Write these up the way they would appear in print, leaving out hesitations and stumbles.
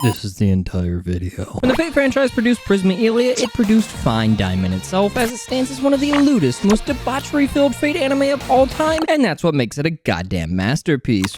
This is the entire video. When the Fate franchise produced Prisma Illya, it produced fine diamond itself, as it stands as one of the lewdest, most debauchery-filled Fate anime of all time, and that's what makes it a goddamn masterpiece.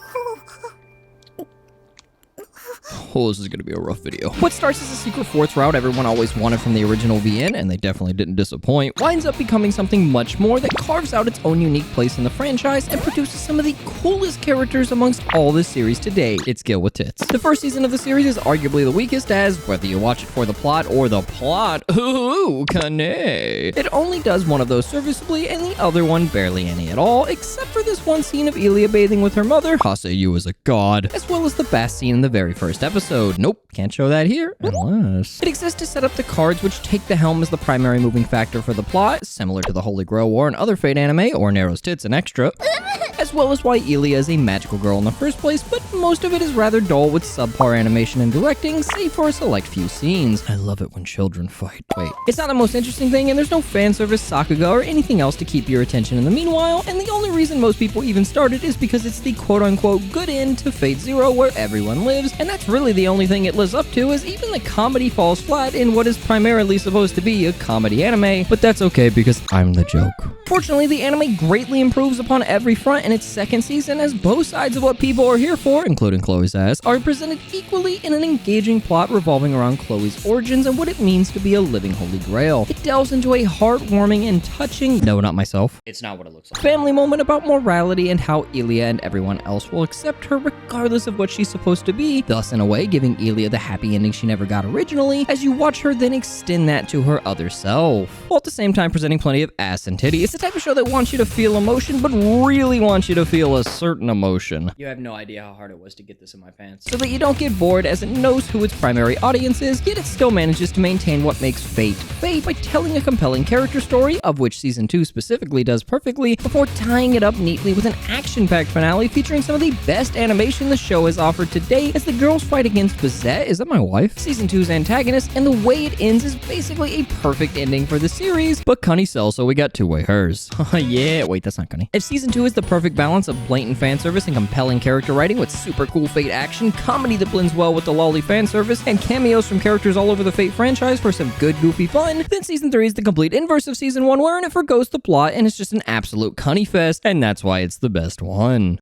Oh, this is gonna be a rough video. What starts as a secret fourth route everyone always wanted from the original VN, and they definitely didn't disappoint, winds up becoming something much more that carves out its own unique place in the franchise and produces some of the coolest characters amongst all the series to date. It's Gil with tits. The first season of the series is arguably the weakest, as whether you watch it for the plot or the plot, ooh, kane. It only does one of those serviceably and the other one barely any at all, except for this one scene of Illya bathing with her mother, Haseyu is a god, as well as the bath scene in the very first episode. Nope, can't show that here, unless... It exists to set up the cards which take the helm as the primary moving factor for the plot, similar to the Holy Grail War and other Fate anime, or Nero's tits and extra, as well as why Illya is a magical girl in the first place, but most of it is rather dull with subpar animation and directing, save for a select few scenes. I love it when children fight. Wait, it's not the most interesting thing, and there's no fanservice, sakuga, or anything else to keep your attention in the meanwhile, and the only reason most people even started is because it's the quote-unquote good end to Fate Zero where everyone lives, and that's really the only thing it lives up to, as even the comedy falls flat in what is primarily supposed to be a comedy anime, but that's okay because I'm the joke. Fortunately, the anime greatly improves upon every front in its second season, as both sides of what people are here for, including Chloe's ass, are presented equally in an engaging plot revolving around Chloe's origins and what it means to be a living holy grail. It delves into a heartwarming and touching, no, not myself, it's not what it looks like, family moment about morality and how Illya and everyone else will accept her regardless of what she's supposed to be, thus in a way giving Illya the happy ending she never got originally, as you watch her then extend that to her other self, while at the same time presenting plenty of ass and titty. It's the type of show that wants you to feel emotion, but really wants you to feel a certain emotion. You have no idea how hard it was to get this in my pants. So that you don't get bored, as it knows who its primary audience is, yet it still manages to maintain what makes Fate Fate by telling a compelling character story, of which Season 2 specifically does perfectly, before tying it up neatly with an action-packed finale featuring some of the best animation the show has offered to date, as the girls fight against Bizet, is that my wife? Season 2's antagonist, and the way it ends is basically a perfect ending for the series, but Cunny sells, so we got two-way hers. Yeah, wait, that's not Cunny. If Season 2 is the perfect balance of blatant fan service and compelling character writing with super cool Fate action, comedy that blends well with the lolly fan service, and cameos from characters all over the Fate franchise for some good goofy fun, then Season 3 is the complete inverse of Season 1, wherein it forgoes the plot and it's just an absolute Cunny fest, and that's why it's the best one.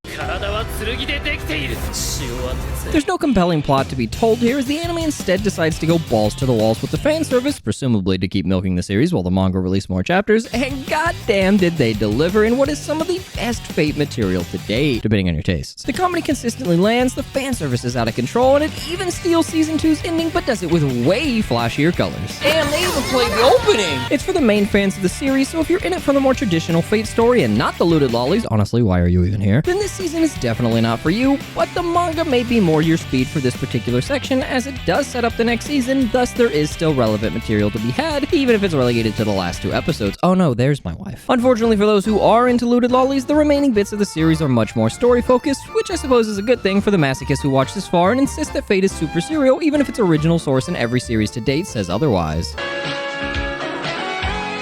There's no compelling plot to be told here, as the anime instead decides to go balls to the walls with the fan service, presumably to keep milking the series while the manga release more chapters, and goddamn did they deliver in what is some of the best Fate material to date, depending on your tastes. The comedy consistently lands, the fan service is out of control, and it even steals Season 2's ending, but does it with way flashier colors. Damn, they even played the opening! It's for the main fans of the series, so if you're in it for the more traditional Fate story and not the looted lollies, honestly, why are you even here? Then this season is definitely not for you, but the manga may be more your speed for this particular section, as it does set up the next season, thus there is still relevant material to be had, even if it's relegated to the last two episodes. Oh no, there's my wife. Unfortunately for those who are into looted lollies, the remaining bits of the series are much more story-focused, which I suppose is a good thing for the masochists who watch this far and insist that Fate is super serial, even if its original source in every series to date says otherwise.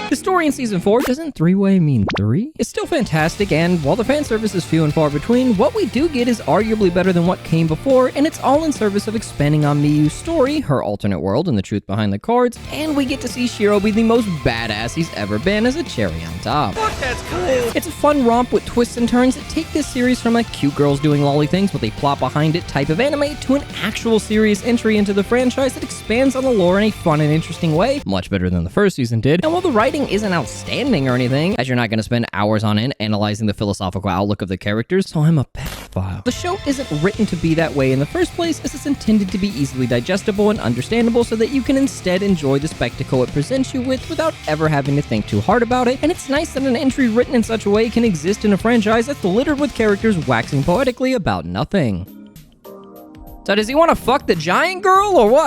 The story in Season 4, doesn't three-way mean three? It's still fantastic, and while the fan service is few and far between, what we do get is arguably better than what came before, and it's all in service of expanding on Miyu's story, her alternate world, and the truth behind the cards, and we get to see Shiro be the most badass he's ever been as a cherry on top. Fuck, that's cool! It's a fun romp with twists and turns that take this series from a cute girls doing lolly things with a plot behind it type of anime to an actual serious entry into the franchise that expands on the lore in a fun and interesting way, much better than the first season did, and while the writing isn't outstanding or anything, as you're not going to spend hours on end analyzing the philosophical outlook of the characters, so I'm a pedophile. The show isn't written to be that way in the first place, as it's intended to be easily digestible and understandable so that you can instead enjoy the spectacle it presents you with without ever having to think too hard about it, and it's nice that an entry written in such a way can exist in a franchise that's littered with characters waxing poetically about nothing. So does he want to fuck the giant girl or what?